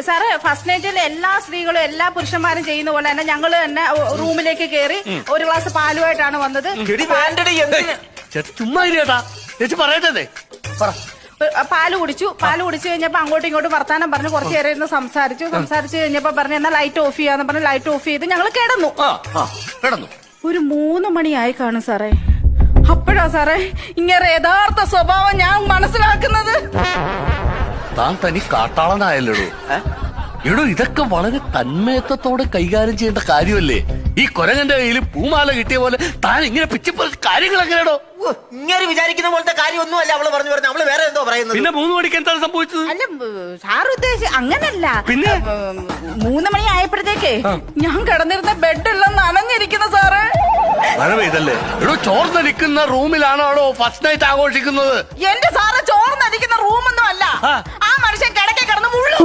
സാറേ ഫസ്റ്റ് നൈറ്റിൽ എല്ലാ സ്ത്രീകളും എല്ലാ പുരുഷന്മാരും ചെയ്യുന്ന പോലെ തന്നെ ഞങ്ങള് തന്നെ റൂമിലേക്ക് കയറി ഒരു ഗ്ലാസ് പാലുമായിട്ടാണ് വന്നത്. ചുമ്മാ ചേട്ടാ ചേച്ചി പറയട്ടെ. പാല് കുടിച്ചു കഴിഞ്ഞപ്പോ അങ്ങോട്ടും ഇങ്ങോട്ടും വർത്താനം പറഞ്ഞു കുറച്ചു നേരം ഇരുന്ന് സംസാരിച്ചു കഴിഞ്ഞപ്പോ പറഞ്ഞു എന്നാ ലൈറ്റ് ഓഫ് ചെയ്യാന്ന് പറഞ്ഞു ലൈറ്റ് ഓഫ് ചെയ്ത് ഞങ്ങൾ കിടന്നു. ഒരു 3 മണിയായി കാണും സാറേ. അപ്പോഴാ സാറേ ഇങ്ങനെ യഥാർത്ഥ സ്വഭാവം ഞാൻ മനസ്സിലാക്കുന്നത്. താൻ തനി കാട്ടാളനായല്ലോ. എടോ ഇതൊക്കെ വളരെ തന്മയത്വത്തോടെ കൈകാര്യം ചെയ്യേണ്ട കാര്യമല്ലേ? ഈ കൊരങ്ങന്റെ കയ്യിൽ പൂമാല കിട്ടിയ പോലെ താൻ ഇങ്ങനെ പിച്ചിപ്പ കാര്യങ്ങൾ എങ്ങനെയാണോ? ഇങ്ങനെ വിചാരിക്കുന്ന പോലത്തെ കാര്യമൊന്നും അല്ല അവള് പറഞ്ഞു അവള് വേറെ എന്തോ പറയുന്നത്. പിന്നെ 3 മണിക്ക് എന്താണ് സംഭവിച്ചത്? അല്ല സാർ ഉദ്ദേശിച്ച അങ്ങനല്ല. പിന്നെ 3 മണി ആയപ്പോഴത്തേക്കേ ഞാൻ കിടന്നിരുന്ന ബെഡെല്ലാം നനഞ്ഞിരിക്കുന്ന സാറേ. മഴ പെയ്തല്ലേ? എടോ ചോർന്നടിക്കുന്ന റൂമിലാണോ ഫസ്റ്റ് നൈറ്റ് ആഘോഷിക്കുന്നത്? എന്റെ സാറ് ചോർന്നടിക്കുന്ന റൂമൊന്നും അല്ല. ആ മനുഷ്യൻ കിടക്കെ കിടന്ന് മുള്ളു.